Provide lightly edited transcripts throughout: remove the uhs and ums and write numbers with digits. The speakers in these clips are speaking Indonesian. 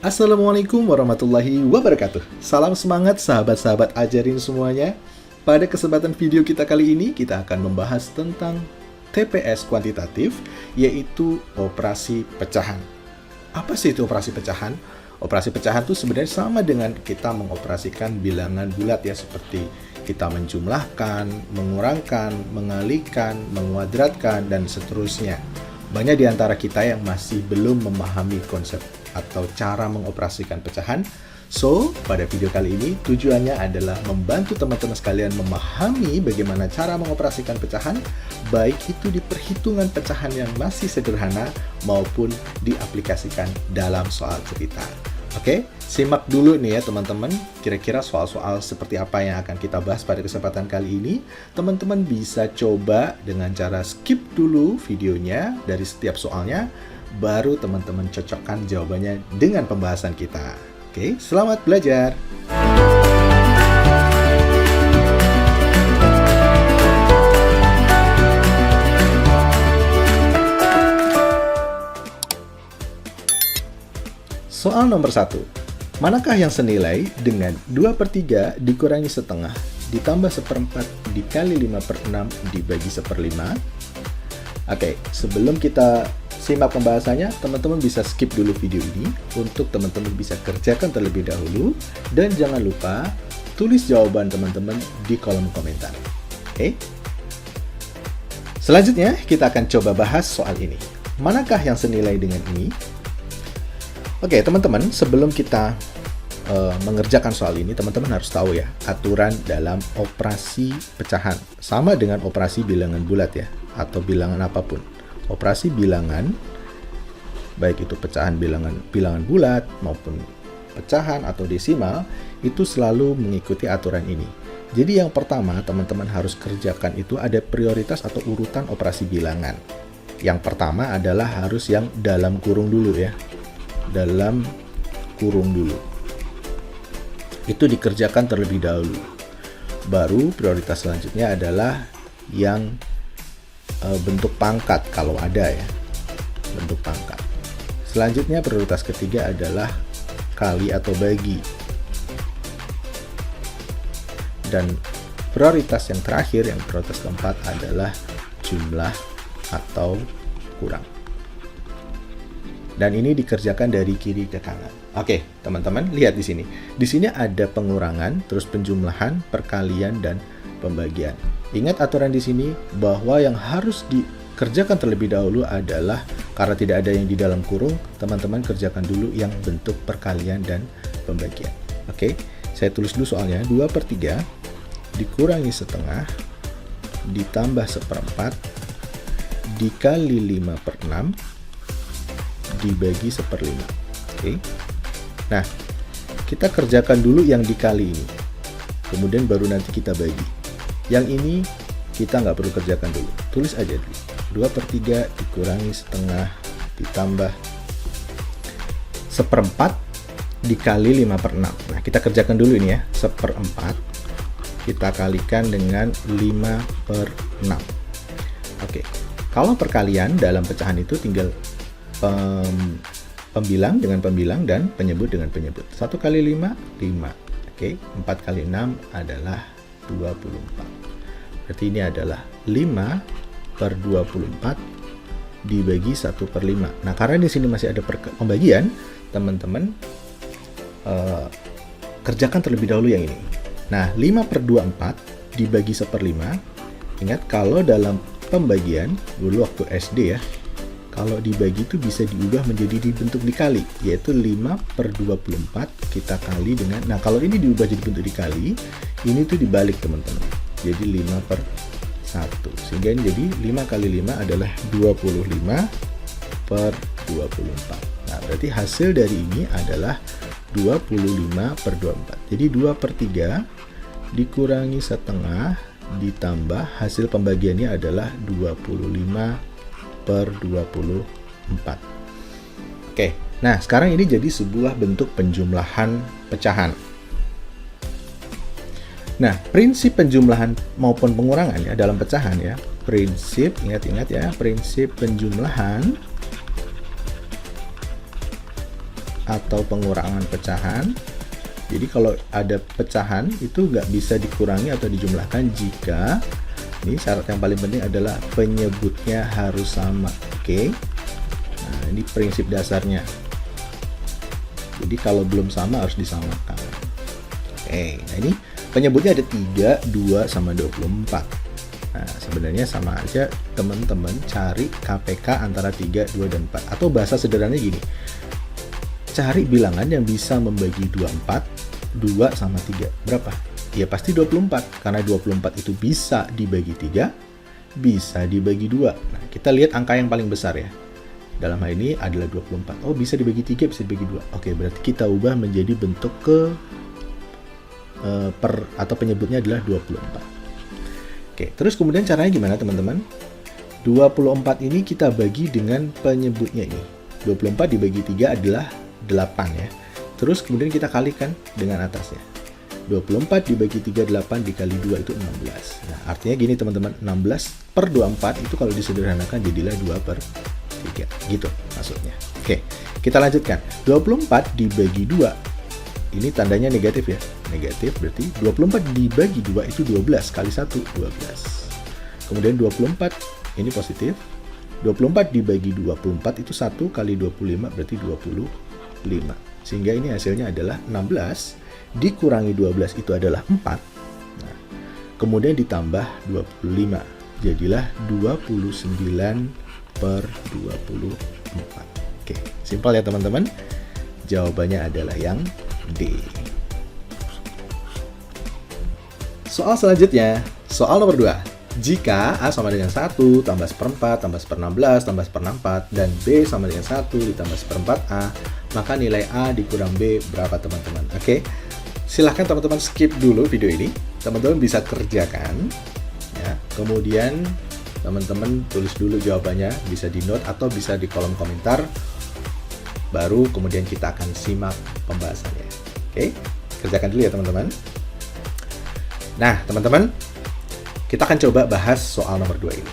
Assalamualaikum warahmatullahi wabarakatuh. Salam semangat sahabat-sahabat ajarin semuanya. Pada kesempatan video kita kali ini, kita akan membahas tentang TPS kuantitatif, yaitu operasi pecahan. Apa sih itu operasi pecahan? Operasi pecahan itu sebenarnya sama dengan kita mengoperasikan bilangan bulat ya, seperti kita menjumlahkan, mengurangkan, mengalikan, menguadratkan, dan seterusnya. Banyak di antara kita yang masih belum memahami konsep atau cara mengoperasikan pecahan. So, pada video kali ini tujuannya adalah membantu teman-teman sekalian memahami bagaimana cara mengoperasikan pecahan, baik itu di perhitungan pecahan yang masih sederhana maupun diaplikasikan dalam soal cerita. Oke, simak dulu nih ya teman-teman, kira-kira soal-soal seperti apa yang akan kita bahas pada kesempatan kali ini. Teman-teman bisa coba dengan cara skip dulu videonya dari setiap soalnya, baru teman-teman cocokkan jawabannya dengan pembahasan kita. Oke, selamat belajar! Soal nomor 1. Manakah yang senilai dengan 2/3 dikurangi setengah ditambah 1/4 dikali 5/6 dibagi 1/5? Oke, sebelum kita simak pembahasannya, teman-teman bisa skip dulu video ini untuk teman-teman bisa kerjakan terlebih dahulu, dan jangan lupa tulis jawaban teman-teman di kolom komentar. Oke? Selanjutnya, kita akan coba bahas soal ini. Manakah yang senilai dengan ini? Oke, teman-teman, sebelum kita mengerjakan soal ini, teman-teman harus tahu ya, aturan dalam operasi pecahan. Sama dengan operasi bilangan bulat ya, atau bilangan apapun. Operasi bilangan, baik itu pecahan bilangan bulat maupun pecahan atau desimal, itu selalu mengikuti aturan ini. Jadi yang pertama teman-teman harus kerjakan itu ada prioritas atau urutan operasi bilangan. Yang pertama adalah harus yang dalam kurung dulu ya. Dalam kurung dulu. Itu dikerjakan terlebih dahulu. Baru prioritas selanjutnya adalah yang bentuk pangkat kalau ada ya, bentuk pangkat. Selanjutnya prioritas ketiga adalah kali atau bagi, dan prioritas yang terakhir, yang prioritas keempat adalah jumlah atau kurang. Dan ini dikerjakan dari kiri ke kanan. Oke, teman-teman lihat di sini. Di sini ada pengurangan, terus penjumlahan, perkalian, dan pembagian. Ingat aturan di sini bahwa yang harus dikerjakan terlebih dahulu adalah, karena tidak ada yang di dalam kurung, teman-teman kerjakan dulu yang bentuk perkalian dan pembagian. Oke, saya tulis dulu soalnya. 2/3 dikurangi setengah ditambah 1/4 dikali 5/6 dibagi 1/5. Oke. Nah, kita kerjakan dulu yang dikali ini. Kemudian baru nanti kita bagi. Yang ini kita nggak perlu kerjakan dulu. Tulis aja dulu. 2/3 dikurangi setengah ditambah 1/4 dikali 5/6. Nah, kita kerjakan dulu ini ya. 1/4 kita kalikan dengan 5/6. Oke. Kalau perkalian dalam pecahan itu tinggal pembilang dengan pembilang dan penyebut dengan penyebut. 1 kali 5, 5. Oke, 4 kali 6 adalah 24. Berarti ini adalah 5/24 dibagi 1/5. Nah, karena di sini masih ada pembagian, teman-teman kerjakan terlebih dahulu yang ini. Nah, 5/24 dibagi 1/5. Ingat, kalau dalam pembagian, dulu waktu SD ya, kalau dibagi itu bisa diubah menjadi dibentuk dikali, yaitu 5/24 kita kali dengan, nah kalau ini diubah jadi bentuk dikali, ini tuh dibalik teman-teman, jadi 5/1, sehingga ini jadi 5 kali 5 adalah 25/24. Nah, berarti hasil dari ini adalah 25/24. Jadi 2/3 dikurangi setengah ditambah hasil pembagiannya adalah 25/24. Oke, nah sekarang ini jadi sebuah bentuk penjumlahan pecahan. Nah, prinsip penjumlahan maupun pengurangan ya dalam pecahan ya, prinsip, ingat-ingat ya, prinsip penjumlahan atau pengurangan pecahan. Jadi kalau ada pecahan itu nggak bisa dikurangi atau dijumlahkan jika, ini syarat yang paling penting adalah penyebutnya harus sama. Oke. Nah, ini prinsip dasarnya. Jadi kalau belum sama harus disamakan. Oke, nah ini penyebutnya ada 3, 2, sama 24. Nah, sebenarnya sama aja teman-teman cari KPK antara 3, 2, dan 4. Atau bahasa sederhananya gini, cari bilangan yang bisa membagi 24, 2 sama 3. Berapa? Ya pasti 24, karena 24 itu bisa dibagi 3, bisa dibagi 2. Nah, kita lihat angka yang paling besar ya. Dalam hal ini adalah 24. Oh, bisa dibagi 3, bisa dibagi 2. Oke, berarti kita ubah menjadi bentuk atau penyebutnya adalah 24. Oke, terus kemudian caranya gimana teman-teman? 24 ini kita bagi dengan penyebutnya ini. 24 dibagi 3 adalah 8 ya. Terus kemudian kita kalikan dengan atasnya. 24 dibagi 3, 8 dikali 2 itu 16. Nah, artinya gini teman-teman, 16 per 24 itu kalau disederhanakan jadilah 2 per 3. Gitu maksudnya. Oke, kita lanjutkan. 24 dibagi 2. Ini tandanya negatif ya. Negatif berarti 24 dibagi 2 itu 12 kali 1, 12. Kemudian 24 ini positif. 24 dibagi 24 itu 1 kali 25 berarti 25. Sehingga ini hasilnya adalah 16 dikurangi 12 itu adalah 4. Nah, kemudian ditambah 25. Jadilah 29 per 24. Oke, simpel ya teman-teman. Jawabannya adalah yang D. Soal selanjutnya, soal nomor 2. Jika A sama dengan 1 tambah seperempat tambah seper-16 tambah seper-64 dan B sama dengan 1 ditambah seperempat A, maka nilai A dikurang B berapa teman-teman? Oke, silahkan teman-teman skip dulu video ini. Teman-teman bisa kerjakan ya. Kemudian teman-teman tulis dulu jawabannya, bisa di note atau bisa di kolom komentar. Baru kemudian kita akan simak pembahasannya. Oke, kerjakan dulu ya teman-teman. Nah, teman-teman, kita akan coba bahas soal nomor 2 ini.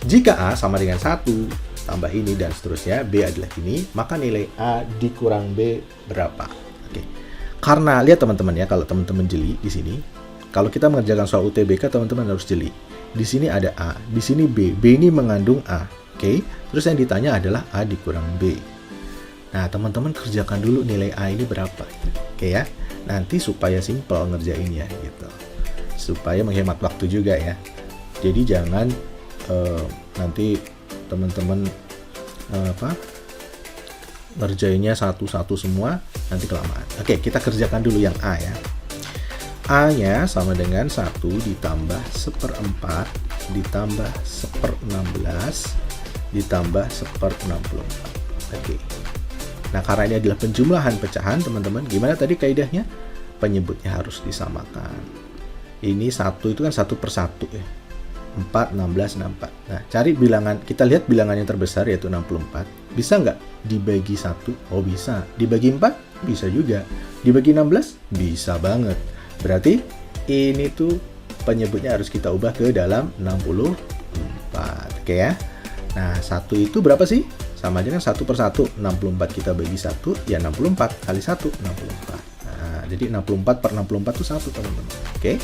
Jika A sama dengan 1, tambah ini dan seterusnya, B adalah ini, maka nilai A dikurang B berapa? Oke. Karena lihat teman-teman ya, kalau teman-teman jeli di sini, kalau kita mengerjakan soal UTBK, teman-teman harus jeli. Di sini ada A, di sini B. B ini mengandung A. Oke. Terus yang ditanya adalah A dikurang B. Nah, teman-teman kerjakan dulu nilai A ini berapa. Oke ya. Nanti supaya simpel ngerjainnya gitu. Supaya menghemat waktu juga ya. Jadi jangan nanti teman-teman ngerjainnya satu-satu semua, nanti kelamaan. Oke, kita kerjakan dulu yang A ya. A-nya sama dengan 1 ditambah seperempat ditambah seper-16 ditambah seper-64. Oke. Nah, karena ini adalah penjumlahan pecahan, teman-teman, gimana tadi kaidahnya? Penyebutnya harus disamakan. Ini 1 itu kan 1 per 1 ya. 4, 16, 64. Nah, cari bilangan, kita lihat bilangan yang terbesar yaitu 64. Bisa nggak dibagi 1? Oh, bisa. Dibagi 4? Bisa juga. Dibagi 16? Bisa banget. Berarti ini tuh penyebutnya harus kita ubah ke dalam 64. Oke ya. Nah, 1 itu berapa sih? Sama aja kan 1 per 1. 64 kita bagi 1, ya 64 kali 1, 64. Nah, jadi 64 per 64 itu 1, teman-teman. Oke.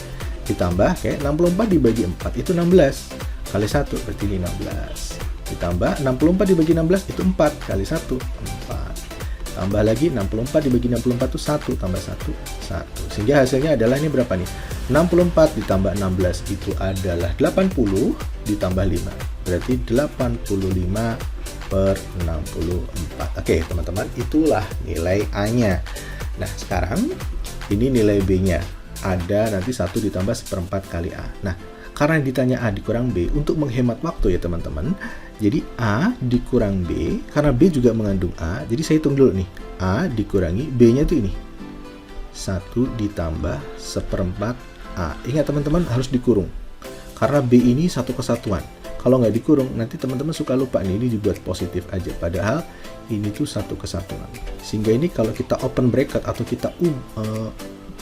Ditambah, oke, 64 dibagi 4 itu 16 kali 1 berarti 15. Ditambah 64 dibagi 16 itu 4 kali 1 4. Tambah lagi 64 dibagi 64 itu 1 tambah 1 1. Sehingga hasilnya adalah ini berapa nih? 64 ditambah 16 itu adalah 80 ditambah 5. Berarti 85 per 64. Oke, teman-teman, itulah nilai A-nya. Nah, sekarang ini nilai B-nya. Ada nanti 1 ditambah seperempat kali A. Nah, karena ditanya A dikurang B, untuk menghemat waktu ya teman-teman, jadi A dikurang B, karena B juga mengandung A, jadi saya hitung dulu nih, A dikurangi B-nya itu ini, 1 ditambah seperempat A. Ingat teman-teman, harus dikurung, karena B ini satu kesatuan. Kalau nggak dikurung, nanti teman-teman suka lupa nih, ini dibuat positif aja, padahal ini tuh satu kesatuan. Sehingga ini kalau kita open bracket atau kita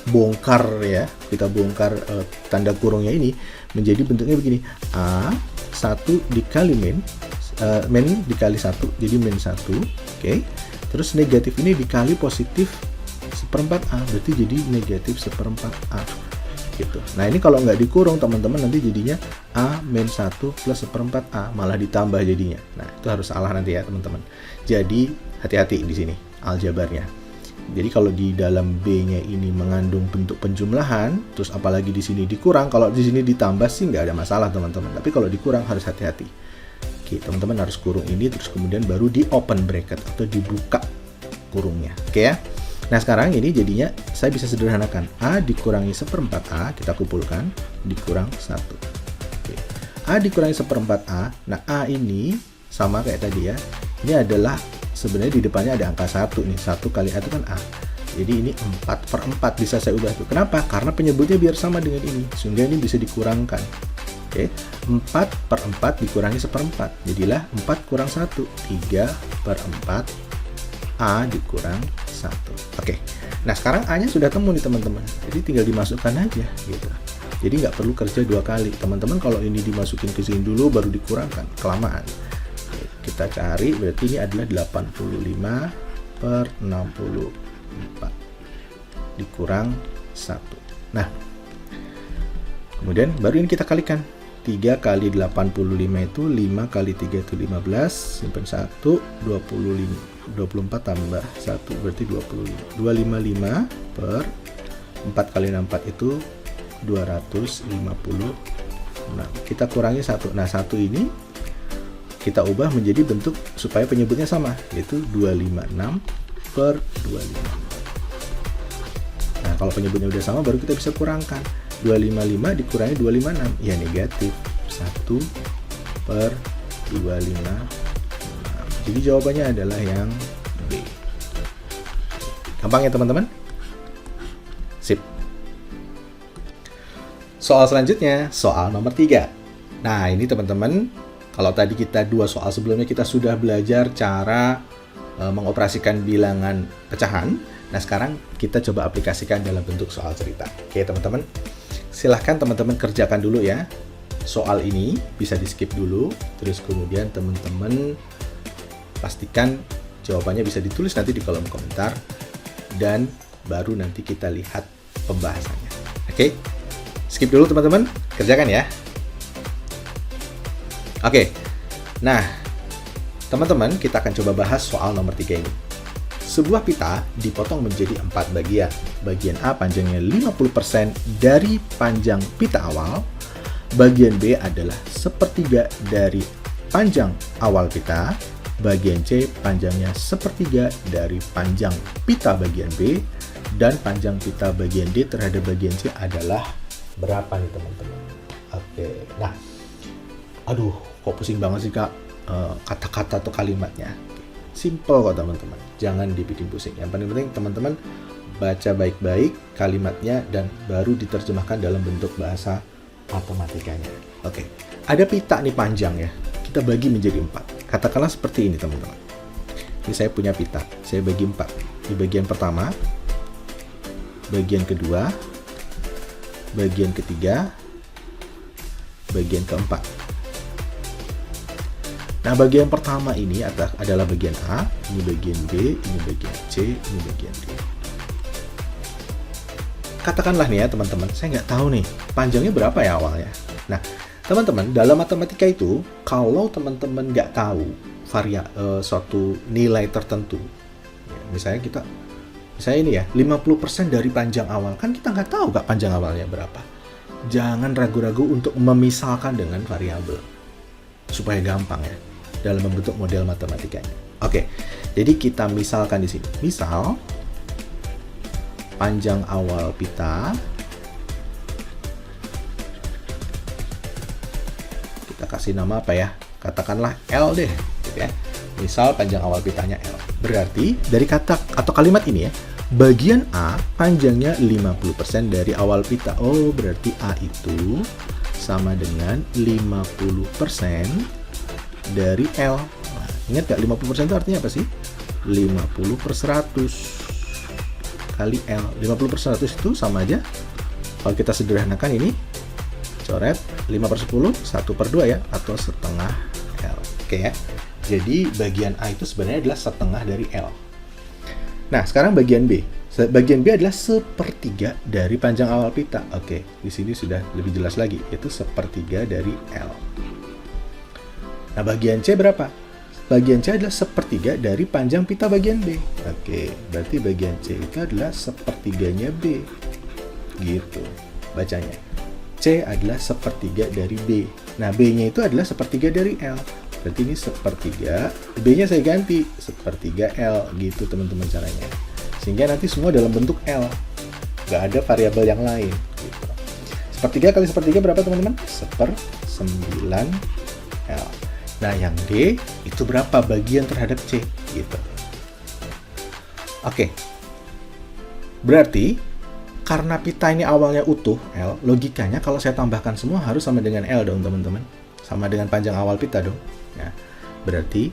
bongkar ya, kita bongkar tanda kurungnya ini menjadi bentuknya begini, A 1 dikali min dikali 1 jadi min 1, oke. Terus negatif ini dikali positif seperempat A, berarti jadi negatif seperempat A. Gitu. Nah ini kalau nggak dikurung teman-teman nanti jadinya A min 1 plus seperempat A, malah ditambah jadinya. Nah itu harus salah nanti ya teman-teman. Jadi hati-hati di sini aljabarnya. Jadi kalau di dalam B-nya ini mengandung bentuk penjumlahan, terus apalagi di sini dikurang, kalau di sini ditambah sih nggak ada masalah teman-teman. Tapi kalau dikurang harus hati-hati. Oke, teman-teman harus kurung ini, terus kemudian baru di open bracket atau dibuka kurungnya. Oke ya. Nah sekarang ini jadinya saya bisa sederhanakan A dikurangi seperempat A, kita kumpulkan, dikurang 1. Oke. A dikurangi seperempat A, nah A ini sama kayak tadi ya, ini adalah sebenarnya di depannya ada angka 1 nih, 1 kali A itu kan A, jadi ini 4/4 bisa saya ubah tuh. Kenapa? Karena penyebutnya biar sama dengan ini, sehingga ini bisa dikurangkan. Oke, 4/4 dikurangi seperempat, jadilah 4 kurang 1, 3/4 A dikurang 1. Oke, nah sekarang A-nya sudah temu nih teman-teman, jadi tinggal dimasukkan aja gitu. Jadi nggak perlu kerja 2 kali. Teman-teman kalau ini dimasukin ke sini dulu baru dikurangkan, kelamaan. Oke, kita cari, berarti ini adalah 85/64 dikurang 1. Nah, kemudian baru ini kita kalikan. 3 kali 85 itu 5 kali 3 itu 15, simpan 1, 24 tambah 1 berarti 25. 255 per 4 kali 64 itu 256. Kita kurangi 1. Nah, 1 ini kita ubah menjadi bentuk supaya penyebutnya sama, yaitu 256 per 25. Nah, kalau penyebutnya udah sama baru kita bisa kurangkan. 255 dikurangi 256, ya negatif 1 per 256. Jadi jawabannya adalah yang B. Gampang ya teman-teman? Sip. Soal selanjutnya, soal nomor 3. Nah ini teman-teman, kalau tadi kita 2 soal sebelumnya kita sudah belajar cara mengoperasikan bilangan pecahan. Nah sekarang kita coba aplikasikan dalam bentuk soal cerita. Oke teman-teman, silahkan teman-teman kerjakan dulu ya. Soal ini bisa di skip dulu, terus kemudian teman-teman pastikan jawabannya bisa ditulis nanti di kolom komentar, dan baru nanti kita lihat pembahasannya. Oke, skip dulu teman-teman, kerjakan ya. Oke, nah teman-teman kita akan coba bahas soal nomor 3 ini. Sebuah pita dipotong menjadi 4 bagian. Bagian A panjangnya 50% dari panjang pita awal. Bagian B adalah sepertiga dari panjang awal pita. Bagian C panjangnya sepertiga dari panjang pita bagian B. Dan panjang pita bagian D terhadap bagian C adalah berapa nih teman-teman? Oke, nah, aduh, kok pusing banget sih kak kata-kata atau kalimatnya. Simple kok teman-teman, jangan dibikin pusing. Yang paling penting teman-teman baca baik-baik kalimatnya dan baru diterjemahkan dalam bentuk bahasa matematikanya. Oke, ada pita nih panjang ya, kita bagi menjadi 4. Katakanlah seperti ini teman-teman. Ini saya punya pita, saya bagi 4. Di bagian pertama, bagian kedua, bagian ketiga, bagian keempat. Nah, bagian pertama ini adalah bagian A, ini bagian B, ini bagian C, ini bagian D. Katakanlah nih ya teman-teman, saya nggak tahu nih panjangnya berapa ya awalnya. Nah, teman-teman, dalam matematika itu, kalau teman-teman nggak tahu suatu nilai tertentu, ya, misalnya ini ya, 50% dari panjang awal, kan kita nggak tahu nggak panjang awalnya berapa. Jangan ragu-ragu untuk memisalkan dengan variabel, supaya gampang ya dalam membentuk model matematikanya. Oke, jadi kita misalkan di sini. Misal panjang awal pita kita kasih nama apa ya? Katakanlah L deh, gitu ya. Misal panjang awal pitanya L. Berarti dari kata atau kalimat ini ya, bagian A panjangnya 50% dari awal pita. Oh, berarti A itu sama dengan 50% dari L. Nah, ingat gak 50% itu artinya apa sih? 50/100 kali L. 50/100 itu sama aja. Kalau kita sederhanakan ini, coret 5/10, 1/2 ya, atau setengah L. Oke ya. Jadi bagian A itu sebenarnya adalah setengah dari L. Nah, sekarang bagian B. Bagian B adalah sepertiga dari panjang awal pita. Oke, di sini sudah lebih jelas lagi, yaitu sepertiga dari L. Nah, bagian C berapa? Bagian C adalah sepertiga dari panjang pita bagian B. Oke, berarti bagian C itu adalah sepertiganya B. Gitu bacanya. C adalah sepertiga dari B. Nah, B-nya itu adalah sepertiga dari L. Berarti ini sepertiga, B-nya saya ganti, sepertiga L, gitu teman-teman caranya. Sehingga nanti semua dalam bentuk L, nggak ada variabel yang lain. Gitu. Sepertiga kali sepertiga berapa teman-teman? 1/9L. Nah, yang D itu berapa bagian terhadap C? Gitu. Oke, berarti karena pita ini awalnya utuh, L, logikanya kalau saya tambahkan semua harus sama dengan L dong teman-teman. Sama dengan panjang awal pita dong. Ya, berarti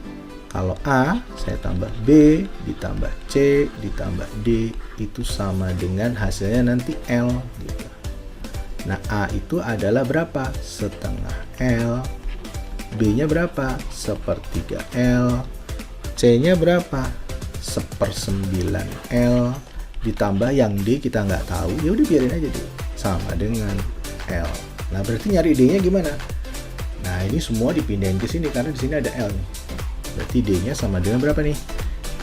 kalau A saya tambah B ditambah C ditambah D itu sama dengan hasilnya nanti L gitu. Nah, A itu adalah berapa? Setengah L. B-nya berapa? Sepertiga L. C-nya berapa? 1/9L. Ditambah yang D kita nggak tahu, ya udah biarin aja deh. Sama dengan L. Nah, berarti nyari D-nya gimana? Nah, ini semua dipindahin ke sini karena di sini ada L nih. Berarti D-nya sama dengan berapa nih?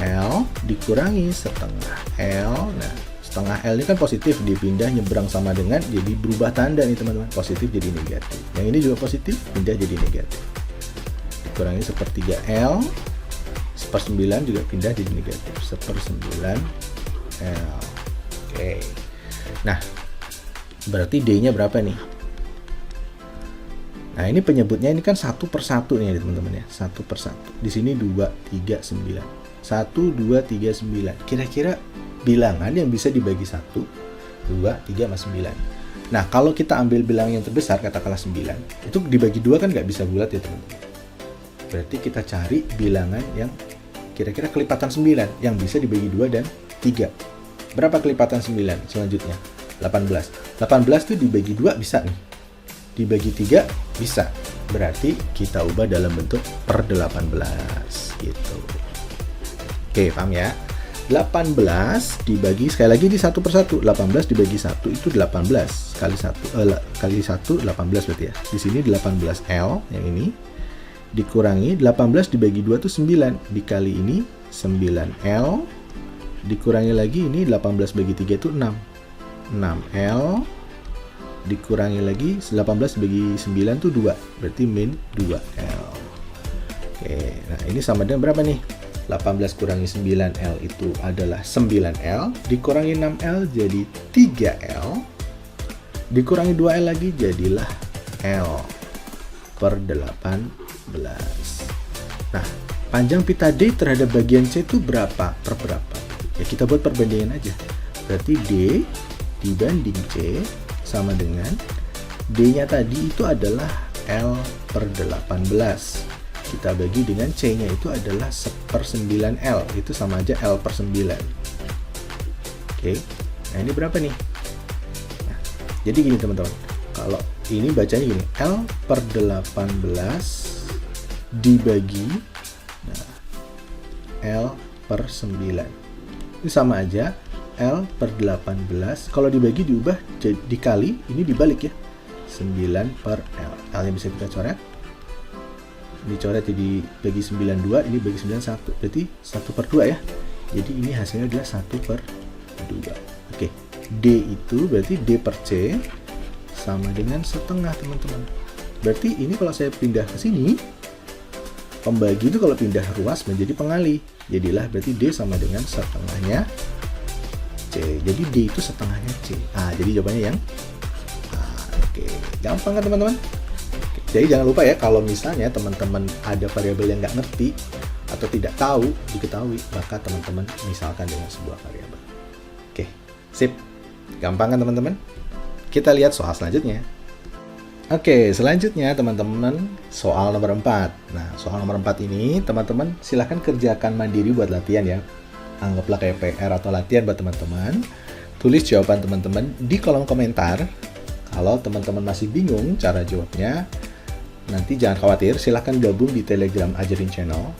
L dikurangi setengah L. Nah, setengah L ini kan positif, dipindah nyebrang sama dengan, jadi berubah tanda nih teman-teman. Positif jadi negatif. Yang ini juga positif, pindah jadi negatif. Dikurangi sepertiga L. 1/9 juga pindah jadi negatif. 1/9L. Oke. Nah, berarti D-nya berapa nih? Nah, ini penyebutnya ini kan 1/1 nih teman-teman ya. 1/1. Di sini 2, 3, 9. 1, 2, 3, 9. Kira-kira bilangan yang bisa dibagi 1, 2, 3, sama 9. Nah, kalau kita ambil bilangan yang terbesar, katakanlah 9, itu dibagi 2 kan nggak bisa bulat ya teman-teman. Berarti kita cari bilangan yang kira-kira kelipatan 9, yang bisa dibagi 2 dan 3. Berapa kelipatan 9 selanjutnya? 18. 18 itu dibagi 2 bisa nih. Dibagi 3 bisa. Berarti kita ubah dalam bentuk per 18 gitu. Oke, paham ya? 18 dibagi, sekali lagi di 1/1. 18 dibagi 1 itu 18 kali 1 18 berarti ya. Di sini 18L yang ini dikurangi 18 dibagi 2 itu 9, dikali ini 9L, dikurangi lagi ini 18 bagi 3 itu 6. 6L dikurangi lagi 18 bagi 9 itu 2, berarti min 2L. Oke, nah ini sama dengan berapa nih? 18 kurangi 9L itu adalah 9L, dikurangi 6L jadi 3L, dikurangi 2L lagi jadilah L per 18. Nah, panjang pita D terhadap bagian C itu berapa per berapa? Ya kita buat perbandingan aja. Berarti D dibanding C sama dengan D-nya tadi itu adalah L per 18. Kita bagi dengan C-nya itu adalah 1/9L. Itu sama aja L per 9. Oke, nah ini berapa nih? Nah, jadi gini teman-teman. Kalau ini bacanya gini, L per 18 dibagi L per 9. Ini sama aja L per 18. Kalau dibagi diubah dikali, ini dibalik ya. 9 per L. L-nya bisa kita coret. Dicoret jadi bagi 92, ini bagi 91. Berarti 1/2 ya. Jadi ini hasilnya adalah 1/2. Oke. D itu berarti D per C sama dengan setengah teman-teman. Berarti ini kalau saya pindah ke sini, pembagi itu kalau pindah ruas menjadi pengali, jadilah berarti D sama dengan setengahnya C. Jadi D itu setengahnya C. Jadi jawabannya yang oke. Gampang kan teman-teman? Jadi jangan lupa ya, kalau misalnya teman-teman ada variabel yang nggak ngerti atau tidak tahu diketahui, maka teman-teman misalkan dengan sebuah variabel. Oke, sip. Gampang kan teman-teman? Kita lihat soal selanjutnya. Oke, selanjutnya teman-teman soal nomor 4. Nah, soal nomor 4 ini teman-teman silahkan kerjakan mandiri buat latihan ya. Anggaplah kayak PR atau latihan buat teman-teman. Tulis jawaban teman-teman di kolom komentar. Kalau teman-teman masih bingung cara jawabnya, nanti jangan khawatir, silahkan gabung di Telegram Ajarin Channel.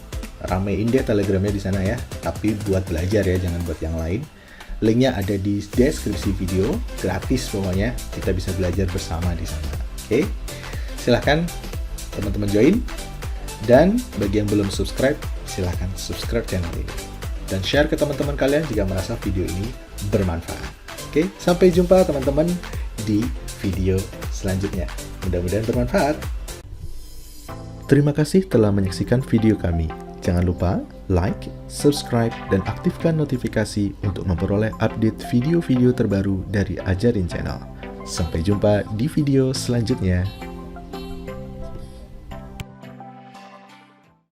ramein deh Telegramnya di sana ya. Tapi buat belajar ya, jangan buat yang lain. Linknya ada di deskripsi video, gratis pokoknya. Kita bisa belajar bersama di sana. Oke, silahkan teman-teman join. Dan bagi yang belum subscribe, silahkan subscribe channel ini. Dan share ke teman-teman kalian jika merasa video ini bermanfaat. Oke, sampai jumpa teman-teman di video selanjutnya. Mudah-mudahan bermanfaat. Terima kasih telah menyaksikan video kami. Jangan lupa like, subscribe, dan aktifkan notifikasi untuk memperoleh update video-video terbaru dari Ajarin Channel. Sampai jumpa di video selanjutnya.